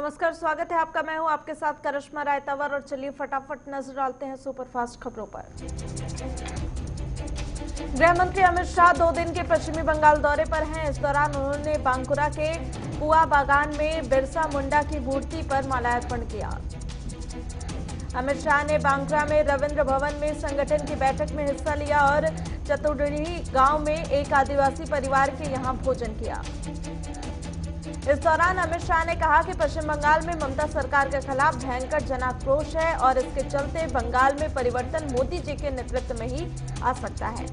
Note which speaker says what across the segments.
Speaker 1: नमस्कार, स्वागत है आपका। मैं हूं आपके साथ करिश्मा रायतावर और चलिए फटाफट नजर डालते हैं सुपरफास्ट खबरों पर। गृह मंत्री अमित शाह 2 दिन के पश्चिमी बंगाल दौरे पर हैं। इस दौरान उन्होंने बांकुरा के पुआ बागान में बिरसा मुंडा की मूर्ति पर माल्यार्पण किया। अमित शाह ने बांकुरा में रविंद्र भवन में संगठन की बैठक में हिस्सा लिया और चतुर्डीही गांव में एक आदिवासी परिवार के यहां भोजन किया। इस दौरान अमित शाह ने कहा कि पश्चिम बंगाल में ममता सरकार के खिलाफ भयंकर जनाक्रोश है और इसके चलते बंगाल में परिवर्तन मोदी जी के नेतृत्व में ही आ सकता है।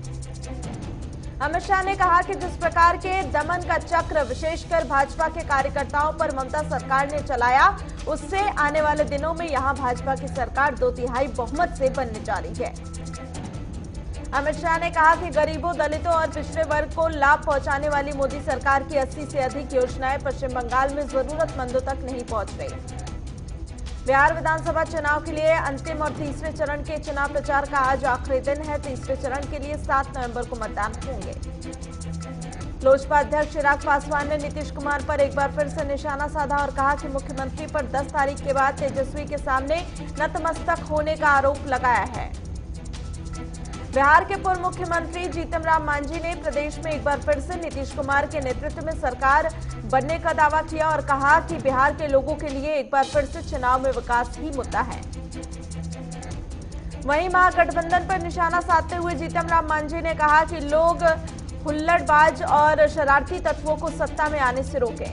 Speaker 1: अमित शाह ने कहा कि जिस प्रकार के दमन का चक्र विशेषकर भाजपा के कार्यकर्ताओं पर ममता सरकार ने चलाया, उससे आने वाले दिनों में यहां भाजपा की सरकार 2/3 बहुमत से बनने जा रही है। अमित शाह ने कहा कि गरीबों, दलितों और पिछड़े वर्ग को लाभ पहुंचाने वाली मोदी सरकार की 80 से अधिक योजनाएं पश्चिम बंगाल में जरूरतमंदों तक नहीं पहुंच रही। बिहार विधानसभा चुनाव के लिए अंतिम और तीसरे चरण के चुनाव प्रचार का आज आखिरी दिन है। तीसरे चरण के लिए 7 नवंबर को मतदान होंगे। लोजपा अध्यक्ष चिराग पासवान ने नीतीश कुमार पर एक बार फिर से निशाना साधा और कहा कि मुख्यमंत्री पर 10 तारीख के बाद तेजस्वी के सामने नतमस्तक होने का आरोप लगाया है। बिहार के पूर्व मुख्यमंत्री जीतन राम मांझी ने प्रदेश में एक बार फिर से नीतीश कुमार के नेतृत्व में सरकार बनने का दावा किया और कहा कि बिहार के लोगों के लिए एक बार फिर से चुनाव में विकास ही मुद्दा है। वहीं महागठबंधन पर निशाना साधते हुए जीतन राम मांझी ने कहा कि लोग हुल्लड़बाज और शरारती तत्वों को सत्ता में आने से रोकें।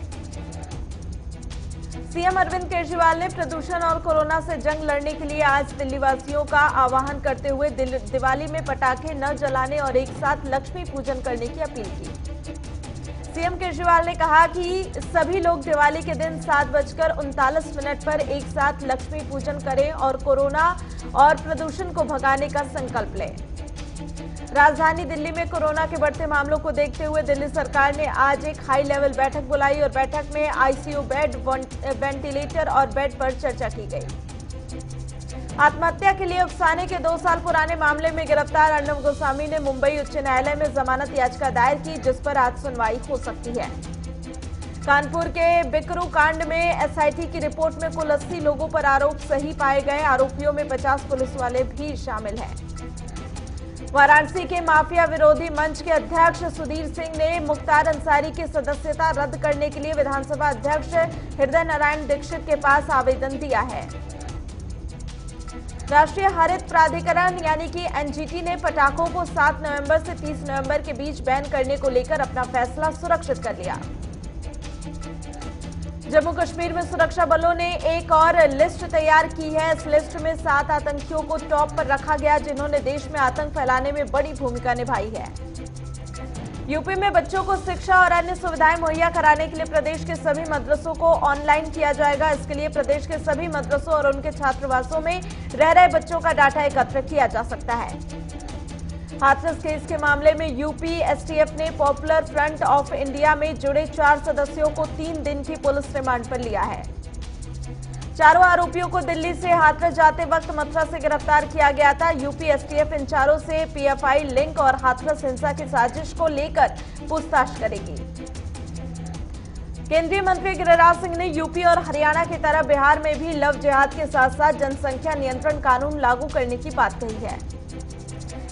Speaker 1: सीएम अरविंद केजरीवाल ने प्रदूषण और कोरोना से जंग लड़ने के लिए आज दिल्ली वासियों का आह्वान करते हुए दिवाली में पटाखे न जलाने और एक साथ लक्ष्मी पूजन करने की अपील की। सीएम केजरीवाल ने कहा कि सभी लोग दिवाली के दिन 7:39 पर एक साथ लक्ष्मी पूजन करें और कोरोना और प्रदूषण को भगाने का संकल्प लें। राजधानी दिल्ली में कोरोना के बढ़ते मामलों को देखते हुए दिल्ली सरकार ने आज एक हाई लेवल बैठक बुलाई और बैठक में आईसीयू बेड, वेंटिलेटर और बेड पर चर्चा की गई। आत्महत्या के लिए उकसाने के 2 साल पुराने मामले में गिरफ्तार अर्णब गोस्वामी ने मुंबई उच्च न्यायालय में जमानत याचिका दायर की, जिस पर आज सुनवाई हो सकती है। कानपुर के बिकरू कांड में एसआईटी की रिपोर्ट में कुल 80 लोगों पर आरोप सही पाए गए। आरोपियों में 50 पुलिस वाले भी शामिल हैं। वाराणसी के माफिया विरोधी मंच के अध्यक्ष सुधीर सिंह ने मुख्तार अंसारी की सदस्यता रद्द करने के लिए विधानसभा अध्यक्ष हृदय नारायण दीक्षित के पास आवेदन दिया है। राष्ट्रीय हरित प्राधिकरण यानी कि एनजीटी ने पटाखों को 7 नवंबर से 30 नवंबर के बीच बैन करने को लेकर अपना फैसला सुरक्षित कर लिया। जम्मू कश्मीर में सुरक्षा बलों ने एक और लिस्ट तैयार की है। इस लिस्ट में 7 आतंकियों को टॉप पर रखा गया, जिन्होंने देश में आतंक फैलाने में बड़ी भूमिका निभाई है। यूपी में बच्चों को शिक्षा और अन्य सुविधाएं मुहैया कराने के लिए प्रदेश के सभी मदरसों को ऑनलाइन किया जाएगा। इसके लिए प्रदेश के सभी मदरसों और उनके छात्रावासों में रह रहे बच्चों का डाटा एकत्र किया जा सकता है। हाथरस केस के मामले में यूपी एसटीएफ ने पॉपुलर फ्रंट ऑफ इंडिया में जुड़े 4 सदस्यों को 3 दिन की पुलिस रिमांड पर लिया है। चारों आरोपियों को दिल्ली से हाथरस जाते वक्त मथुरा से गिरफ्तार किया गया था। यूपी एसटीएफ इन चारों से पीएफआई लिंक और हाथरस हिंसा की साजिश को लेकर पूछताछ करेगी। केंद्रीय मंत्री गिरिराज सिंह ने यूपी और हरियाणा की तरह बिहार में भी लव जिहाद के साथ साथ जनसंख्या नियंत्रण कानून लागू करने की बात कही है।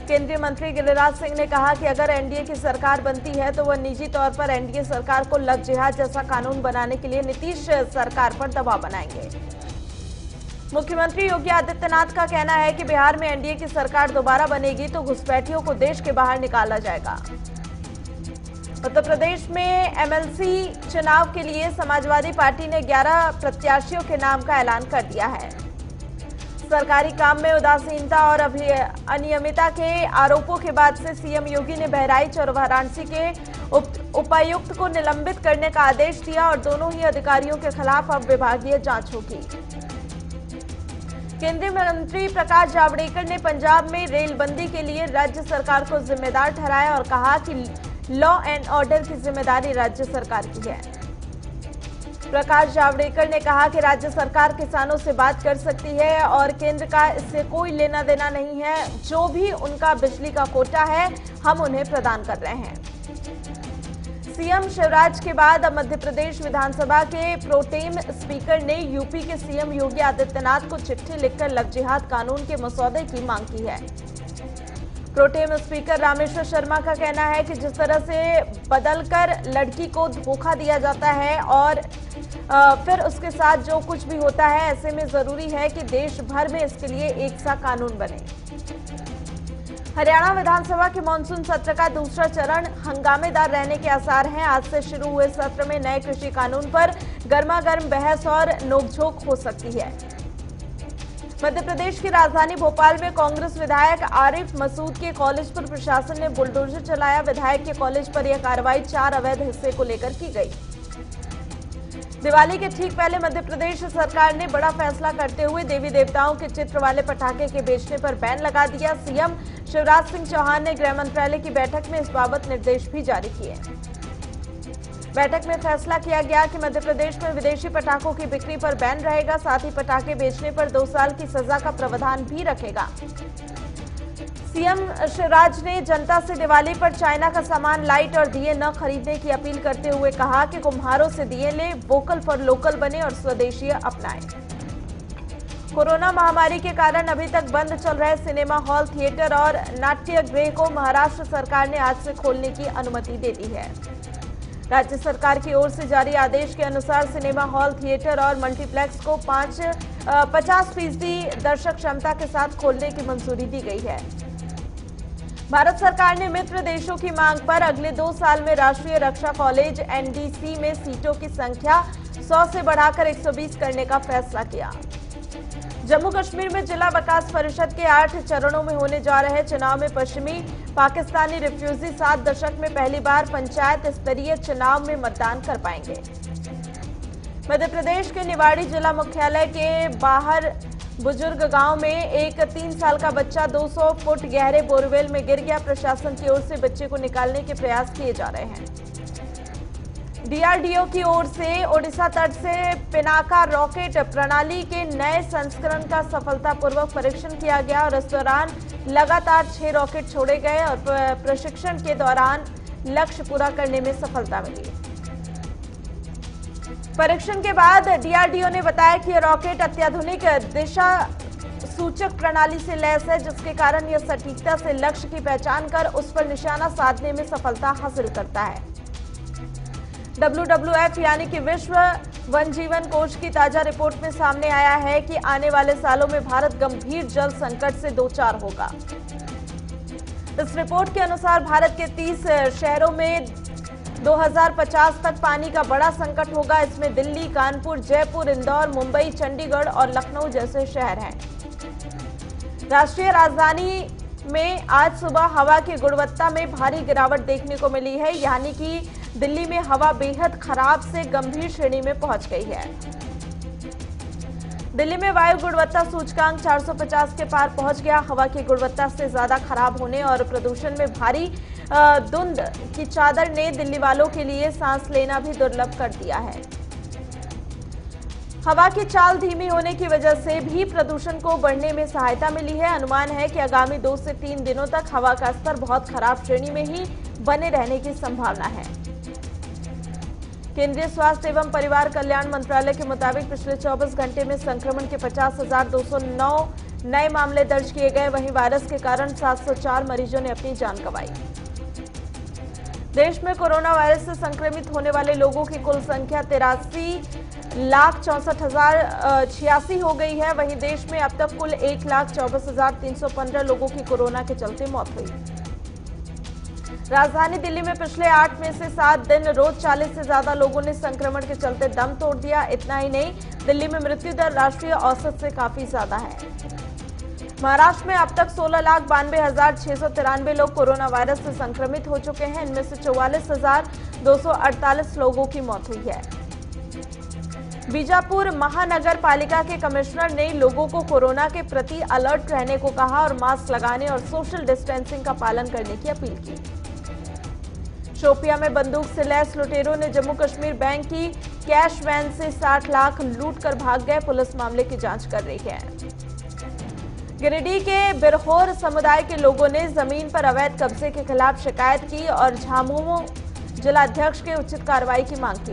Speaker 1: केंद्रीय मंत्री गिरिराज सिंह ने कहा कि अगर एनडीए की सरकार बनती है तो वह निजी तौर पर एनडीए सरकार को लव जिहाद जैसा कानून बनाने के लिए नीतीश सरकार पर दबाव बनाएंगे। मुख्यमंत्री योगी आदित्यनाथ का कहना है कि बिहार में एनडीए की सरकार दोबारा बनेगी तो घुसपैठियों को देश के बाहर निकाला जाएगा। उत्तर प्रदेश में एमएलसी चुनाव के लिए समाजवादी पार्टी ने 11 प्रत्याशियों के नाम का ऐलान कर दिया है। सरकारी काम में उदासीनता और अनियमितता के आरोपों के बाद से सीएम योगी ने बहराइच और वाराणसी के उपायुक्त को निलंबित करने का आदेश दिया और दोनों ही अधिकारियों के खिलाफ अब विभागीय जांच होगी। केंद्रीय मंत्री प्रकाश जावड़ेकर ने पंजाब में रेलबंदी के लिए राज्य सरकार को जिम्मेदार ठहराया और कहा कि लॉ एंड ऑर्डर की जिम्मेदारी राज्य सरकार की है। प्रकाश जावड़ेकर ने कहा कि राज्य सरकार किसानों से बात कर सकती है और केंद्र का इससे कोई लेना देना नहीं है। जो भी उनका बिजली का कोटा है, हम उन्हें प्रदान कर रहे हैं। सीएम शिवराज के बाद अब मध्य प्रदेश विधानसभा के प्रोटेम स्पीकर ने यूपी के सीएम योगी आदित्यनाथ को चिट्ठी लिखकर लव जिहाद कानून के मसौदे की मांग की है। प्रोटेम स्पीकर रामेश्वर शर्मा का कहना है कि जिस तरह से बदलकर लड़की को धोखा दिया जाता है और फिर उसके साथ जो कुछ भी होता है, ऐसे में जरूरी है कि देश भर में इसके लिए एक सा कानून बने। हरियाणा विधानसभा के मानसून सत्र का दूसरा चरण हंगामेदार रहने के आसार हैं। आज से शुरू हुए सत्र में नए कृषि कानून पर गर्मागर्म बहस और नोकझोंक हो सकती है। मध्य प्रदेश की राजधानी भोपाल में कांग्रेस विधायक आरिफ मसूद के कॉलेज पर प्रशासन ने बुलडोजर चलाया। विधायक के कॉलेज पर यह कार्रवाई 4 अवैध हिस्से को लेकर की गई। दिवाली के ठीक पहले मध्य प्रदेश सरकार ने बड़ा फैसला करते हुए देवी देवताओं के चित्र वाले पटाखे के बेचने पर बैन लगा दिया। सीएम शिवराज सिंह चौहान ने गृह मंत्रालय की बैठक में इस बाबत निर्देश भी जारी किए। बैठक में फैसला किया गया कि मध्य प्रदेश में विदेशी पटाखों की बिक्री पर बैन रहेगा। साथ ही पटाखे बेचने पर 2 साल की सजा का प्रावधान भी रखेगा। सीएम शिवराज ने जनता से दिवाली पर चाइना का सामान, लाइट और दिए न खरीदने की अपील करते हुए कहा कि कुम्हारों से दिए लें, वोकल फॉर लोकल बने और स्वदेशी अपनाएं। कोरोना महामारी के कारण अभी तक बंद चल रहे सिनेमा हॉल, थिएटर और नाट्यगृह को महाराष्ट्र सरकार ने आज से खोलने की अनुमति दे दी है। राज्य सरकार की ओर से जारी आदेश के अनुसार सिनेमा हॉल, थिएटर और मल्टीप्लेक्स को 50% दर्शक क्षमता के साथ खोलने की मंजूरी दी गई है। भारत सरकार ने मित्र देशों की मांग पर अगले 2 साल में राष्ट्रीय रक्षा कॉलेज एनडीसी में सीटों की संख्या 100 से बढ़ाकर 120 करने का फैसला किया। जम्मू कश्मीर में जिला विकास परिषद के 8 चरणों में होने जा रहे चुनाव में पश्चिमी पाकिस्तानी रिफ्यूजी 7 दशक में पहली बार पंचायत स्तरीय चुनाव में मतदान कर पाएंगे। मध्य प्रदेश के निवाड़ी जिला मुख्यालय के बाहर बुजुर्ग गांव में एक 3 साल का बच्चा 200 फुट गहरे बोरवेल में गिर गया। प्रशासन की ओर से बच्चे को निकालने के प्रयास किए जा रहे हैं। डीआरडीओ की ओर से ओडिशा तट से पिनाका रॉकेट प्रणाली के नए संस्करण का सफलतापूर्वक परीक्षण किया गया और इस दौरान लगातार 6 रॉकेट छोड़े गए और प्रशिक्षण के दौरान लक्ष्य पूरा करने में सफलता मिली। परीक्षण के बाद डीआरडीओ ने बताया कि यह रॉकेट अत्याधुनिक दिशा सूचक प्रणाली से लैस है, जिसके कारण यह सटीकता से लक्ष्य की पहचान कर उस पर निशाना साधने में सफलता हासिल करता है। WWF यानी कि विश्व वन जीवन कोष की ताजा रिपोर्ट में सामने आया है कि आने वाले सालों में भारत गंभीर जल संकट से दो चार होगा। इस रिपोर्ट के अनुसार भारत के 30 शहरों में 2050 तक पानी का बड़ा संकट होगा। इसमें दिल्ली, कानपुर, जयपुर, इंदौर, मुंबई, चंडीगढ़ और लखनऊ जैसे शहर हैं। राष्ट्रीय राजधानी में आज सुबह हवा की गुणवत्ता में भारी गिरावट देखने को मिली है, यानी कि दिल्ली में हवा बेहद खराब से गंभीर श्रेणी में पहुंच गई है। दिल्ली में वायु गुणवत्ता सूचकांक 450 के पार पहुंच गया। हवा की गुणवत्ता से ज्यादा खराब होने और प्रदूषण में भारी धुंध की चादर ने दिल्ली वालों के लिए सांस लेना भी दुर्लभ कर दिया है। हवा की चाल धीमी होने की वजह से भी प्रदूषण को बढ़ने में सहायता मिली है। अनुमान है कि आगामी 2 से 3 दिनों तक हवा का स्तर बहुत खराब श्रेणी में ही बने रहने की संभावना है। केंद्रीय स्वास्थ्य एवं परिवार कल्याण मंत्रालय के मुताबिक पिछले 24 घंटे में संक्रमण के 50,209 नए मामले दर्ज किए गए। वहीं वायरस के कारण 704 मरीजों ने अपनी जान गंवाई। देश में कोरोना वायरस से संक्रमित होने वाले लोगों की कुल संख्या 83,64,086 हो गई है। वहीं देश में अब तक कुल 1,24,315 लोगों की कोरोना के चलते मौत हुई। राजधानी दिल्ली में पिछले 8 में से 7 दिन रोज 40 से ज्यादा लोगों ने संक्रमण के चलते दम तोड़ दिया। इतना ही नहीं, दिल्ली में मृत्यु दर राष्ट्रीय औसत से काफी ज्यादा है। महाराष्ट्र में अब तक 16,92,693 लोग कोरोना वायरस से संक्रमित हो चुके हैं। इनमें से 44,248 लोगों की मौत हुई है। बीजापुर महानगर पालिका के कमिश्नर ने लोगों को कोरोना के प्रति अलर्ट रहने को कहा और मास्क लगाने और सोशल डिस्टेंसिंग का पालन करने की अपील की। शोपिया में बंदूक से लैस लुटेरों ने जम्मू कश्मीर बैंक की कैश वैन से 60 लाख लूट कर भाग गए। पुलिस मामले की जांच कर रही है। गिरिडीह के बिरहोर समुदाय के लोगों ने जमीन पर अवैध कब्जे के खिलाफ शिकायत की और जिलाध्यक्ष के उचित कार्रवाई की मांग की।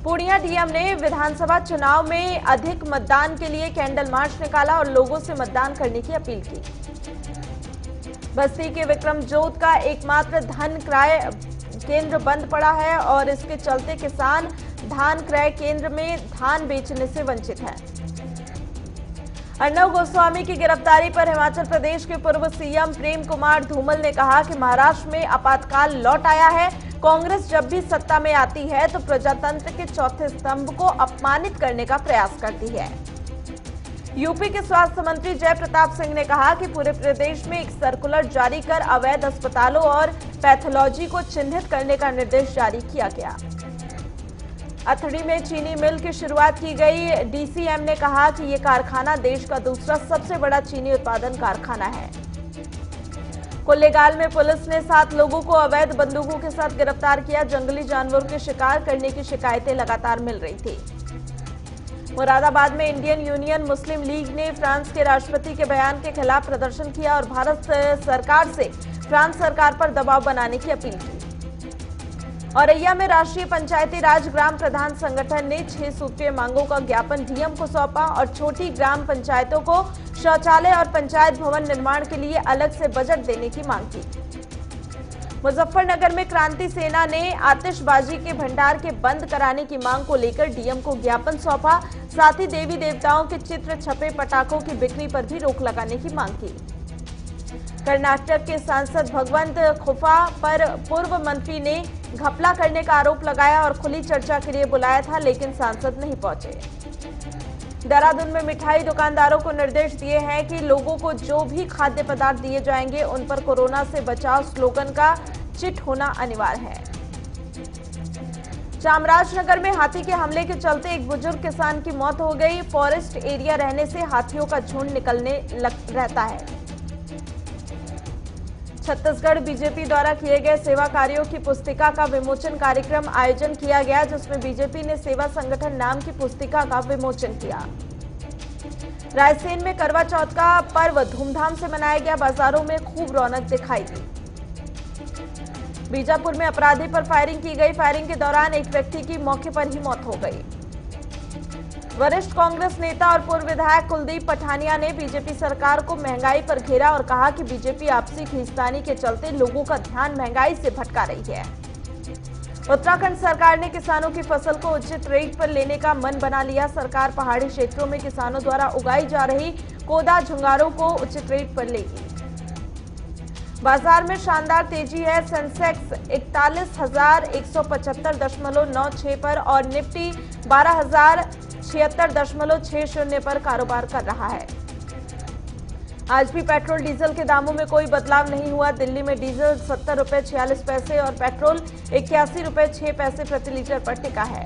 Speaker 1: पूर्णिया डीएम ने विधानसभा चुनाव में अधिक मतदान के लिए कैंडल मार्च निकाला और लोगों से मतदान करने की अपील की। बस्ती के विक्रमजोत का एकमात्र धान क्रय केंद्र बंद पड़ा है और इसके चलते किसान धान क्रय केंद्र में धान बेचने से वंचित है। अर्णव गोस्वामी की गिरफ्तारी पर हिमाचल प्रदेश के पूर्व सीएम प्रेम कुमार धूमल ने कहा कि महाराष्ट्र में आपातकाल लौट आया है। कांग्रेस जब भी सत्ता में आती है तो प्रजातंत्र के चौथे स्तंभ को अपमानित करने का प्रयास करती है। यूपी के स्वास्थ्य मंत्री जय प्रताप सिंह ने कहा कि पूरे प्रदेश में एक सर्कुलर जारी कर अवैध अस्पतालों और पैथोलॉजी को चिन्हित करने का निर्देश जारी किया गया। अथड़ी में चीनी मिल की शुरुआत की गई। डीसीएम ने कहा कि यह कारखाना देश का दूसरा सबसे बड़ा चीनी उत्पादन कारखाना है। कुल्लेगाल में पुलिस ने 7 लोगों को अवैध बंदूकों के साथ गिरफ्तार किया। जंगली जानवरों के शिकार करने की शिकायतें लगातार मिल रही थी। मुरादाबाद में इंडियन यूनियन मुस्लिम लीग ने फ्रांस के राष्ट्रपति के बयान के खिलाफ प्रदर्शन किया और भारत सरकार से फ्रांस सरकार पर दबाव बनाने की अपील की। औरैया में राष्ट्रीय पंचायती राज ग्राम प्रधान संगठन ने 6 सूत्रीय मांगों का ज्ञापन डीएम को सौंपा और छोटी ग्राम पंचायतों को शौचालय और पंचायत भवन निर्माण के लिए अलग से बजट देने की मांग की। मुजफ्फरनगर में क्रांति सेना ने आतिशबाजी के भंडार के बंद कराने की मांग को लेकर डीएम को ज्ञापन सौंपा। साथ ही देवी देवताओं के चित्र छपे पटाखों की बिक्री पर भी रोक लगाने की मांग की। कर्नाटक के सांसद भगवंत खुफा पर पूर्व मंत्री ने घपला करने का आरोप लगाया और खुली चर्चा के लिए बुलाया था, लेकिन सांसद नहीं पहुंचे। देहरादून में मिठाई दुकानदारों को निर्देश दिए हैं कि लोगों को जो भी खाद्य पदार्थ दिए जाएंगे उन पर कोरोना से बचाव स्लोगन का चिट होना अनिवार्य है। चामराजनगर में हाथी के हमले के चलते एक बुजुर्ग किसान की मौत हो गई। फॉरेस्ट एरिया रहने से हाथियों का झुंड निकलने रहता है। छत्तीसगढ़ बीजेपी द्वारा किए गए सेवा कार्यों की पुस्तिका का विमोचन कार्यक्रम आयोजन किया गया, जिसमें बीजेपी ने सेवा संगठन नाम की पुस्तिका का विमोचन किया। रायसेन में करवा चौथ का पर्व धूमधाम से मनाया गया। बाजारों में खूब रौनक दिखाई दी। बीजापुर में अपराधी पर फायरिंग की गई। फायरिंग के दौरान एक व्यक्ति की मौके पर ही मौत हो गई। वरिष्ठ कांग्रेस नेता और पूर्व विधायक कुलदीप पठानिया ने बीजेपी सरकार को महंगाई पर घेरा और कहा कि बीजेपी आपसी खींचतानी के चलते लोगों का ध्यान महंगाई से भटका रही है। उत्तराखंड सरकार ने किसानों की फसल को उचित रेट पर लेने का मन बना लिया। सरकार पहाड़ी क्षेत्रों में किसानों द्वारा उगाई जा रही कोदा झुंगारों को उचित रेट पर लेगी। बाजार में शानदार तेजी है। सेंसेक्स 41,175.96 पर और निफ्टी 12,076.60 पर कारोबार कर रहा है। आज भी पेट्रोल डीजल के दामों में कोई बदलाव नहीं हुआ। दिल्ली में डीजल 70 रुपए 46 पैसे और पेट्रोल 81 रुपए 6 पैसे प्रति लीटर पर टिका है।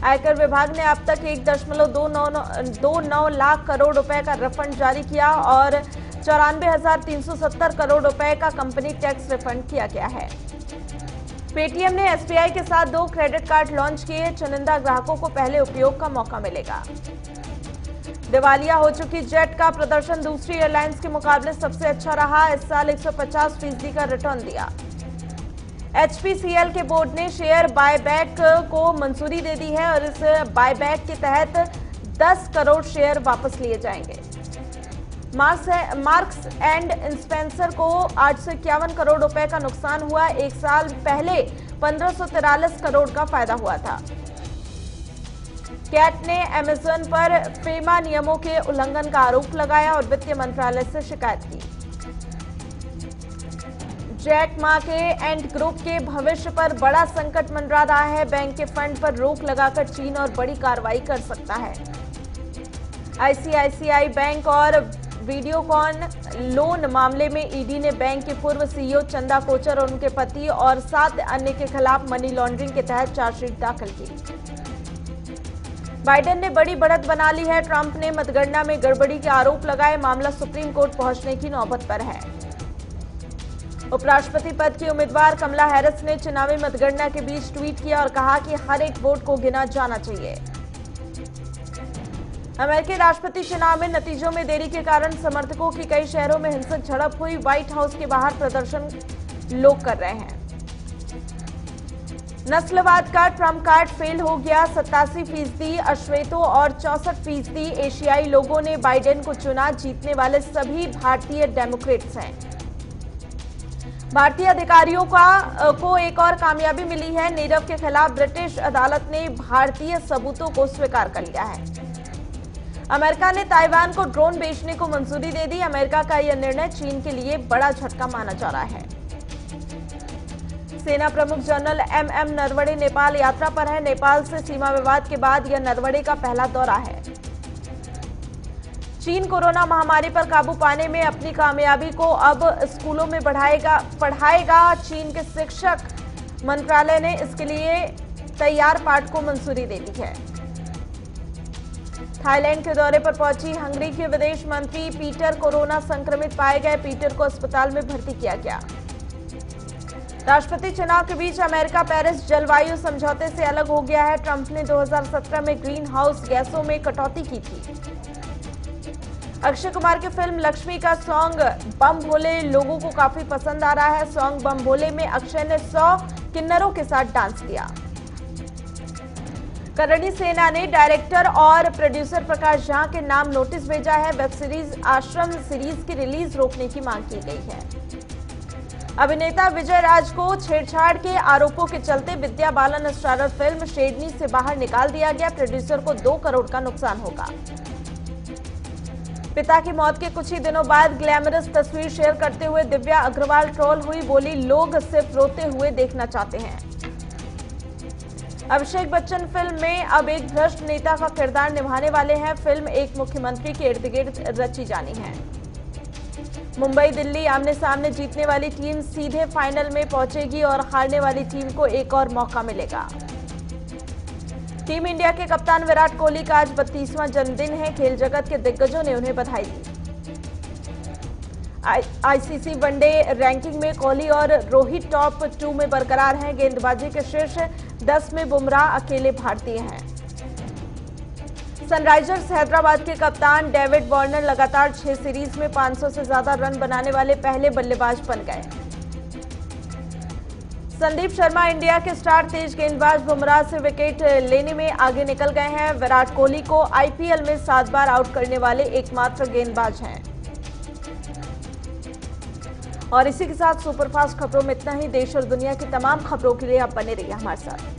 Speaker 1: आयकर विभाग ने अब तक 1.29 लाख करोड़ रुपए का रिफंड जारी किया और 94,370 करोड़ रुपए का कंपनी टैक्स रिफंड किया गया है। पेटीएम ने एसबीआई के साथ 2 क्रेडिट कार्ड लॉन्च किए। चुनिंदा ग्राहकों को पहले उपयोग का मौका मिलेगा। दिवालिया हो चुकी जेट का प्रदर्शन दूसरी एयरलाइंस के मुकाबले सबसे अच्छा रहा। इस साल 150% का रिटर्न दिया। एचपीसीएल के बोर्ड ने शेयर बायबैक को मंजूरी दे दी है और इस बायबैक के तहत 10 करोड़ शेयर वापस लिए जाएंगे। मार्क्स एंड स्पेंसर को 851 करोड़ रुपए का नुकसान हुआ। एक साल पहले 1543 करोड़ का फायदा हुआ था। कैट ने अमेजन पर फेमा नियमों के उल्लंघन का आरोप लगाया और वित्त मंत्रालय से शिकायत की। जैक मा के एंड ग्रुप के भविष्य पर बड़ा संकट मंडरा रहा है। बैंक के फंड पर रोक लगाकर चीन और बड़ी कार्रवाई कर सकता है। आईसीआईसीआई बैंक और वीडियोकॉन लोन मामले में ईडी ने बैंक के पूर्व सीईओ चंदा कोचर और उनके पति और 7 अन्य के खिलाफ मनी लॉन्ड्रिंग के तहत चार्जशीट दाखिल की। बाइडेन ने बड़ी बढ़त बना ली है। ट्रंप ने मतगणना में गड़बड़ी के आरोप लगाए। मामला सुप्रीम कोर्ट पहुंचने की नौबत पर है। उपराष्ट्रपति पद की उम्मीदवार कमला हैरिस ने चुनावी मतगणना के बीच ट्वीट किया और कहा कि हर एक वोट को गिना जाना चाहिए। अमेरिकी राष्ट्रपति चुनाव में नतीजों में देरी के कारण समर्थकों की कई शहरों में हिंसक झड़प हुई। व्हाइट हाउस के बाहर प्रदर्शन लोग कर रहे हैं। नस्लवाद का ट्रम्प कार्ड फेल हो गया। 87% अश्वेतों और 64% एशियाई लोगों ने बाइडेन को चुना। जीतने वाले सभी भारतीय डेमोक्रेट्स हैं। भारतीय अधिकारियों को एक और कामयाबी मिली है। नीरव के खिलाफ ब्रिटिश अदालत ने भारतीय सबूतों को स्वीकार कर लिया है। अमेरिका ने ताइवान को ड्रोन बेचने को मंजूरी दे दी। अमेरिका का यह निर्णय चीन के लिए बड़ा झटका माना जा रहा है। सेना प्रमुख जनरल एमएम नरवणे नेपाल यात्रा पर है। नेपाल से सीमा विवाद के बाद यह नरवणे का पहला दौरा है। चीन कोरोना महामारी पर काबू पाने में अपनी कामयाबी को अब स्कूलों में पढ़ाएगा। चीन के शिक्षक मंत्रालय ने इसके लिए तैयार पाठ को मंजूरी दे दी है। थाईलैंड के दौरे पर पहुंची हंगरी के विदेश मंत्री पीटर कोरोना संक्रमित पाए गए। पीटर को अस्पताल में भर्ती किया गया। राष्ट्रपति चुनाव के बीच अमेरिका पेरिस जलवायु समझौते से अलग हो गया है। ट्रंप ने 2017 में ग्रीन हाउस गैसों में कटौती की थी। अक्षय कुमार की फिल्म लक्ष्मी का सॉन्ग बम भोले लोगों को काफी पसंद आ रहा है। सॉन्ग बम भोले में अक्षय ने 100 किन्नरों के साथ डांस किया। करणी सेना ने डायरेक्टर और प्रोड्यूसर प्रकाश झा के नाम नोटिस भेजा है। वेब सीरीज आश्रम सीरीज की रिलीज रोकने की मांग की गई है। अभिनेता विजय राज को छेड़छाड़ के आरोपों के चलते विद्या बालन स्टारर फिल्म शेडनी से बाहर निकाल दिया गया। प्रोड्यूसर को 2 करोड़ का नुकसान होगा। पिता की मौत के कुछ ही दिनों बाद ग्लैमरस तस्वीर शेयर करते हुए दिव्या अग्रवाल ट्रोल हुई। बोली, लोग सिर्फ रोते हुए देखना चाहते हैं। अभिषेक बच्चन फिल्म में अब एक भ्रष्ट नेता का किरदार निभाने वाले हैं। फिल्म एक मुख्यमंत्री के इर्द गिर्द रची जानी है। मुंबई दिल्ली आमने सामने जीतने वाली टीम सीधे फाइनल में पहुंचेगी और हारने वाली टीम को एक और मौका मिलेगा। टीम इंडिया के कप्तान विराट कोहली का आज 32वां जन्मदिन है। खेल जगत के दिग्गजों ने उन्हें बधाई दी। आईसीसी वनडे रैंकिंग में कोहली और रोहित टॉप 2 में बरकरार हैं। गेंदबाजी के शीर्ष 10 में बुमराह अकेले भारतीय हैं। सनराइजर्स हैदराबाद के कप्तान डेविड वार्नर लगातार 6 सीरीज में 500 से ज्यादा रन बनाने वाले पहले बल्लेबाज बन गए। संदीप शर्मा इंडिया के स्टार तेज गेंदबाज बुमराह से विकेट लेने में आगे निकल गए हैं। विराट कोहली को आईपीएल में 7 बार आउट करने वाले एकमात्र गेंदबाज हैं। और इसी के साथ सुपरफास्ट खबरों में इतना ही। देश और दुनिया की तमाम खबरों के लिए आप बने रहिए हमारे साथ।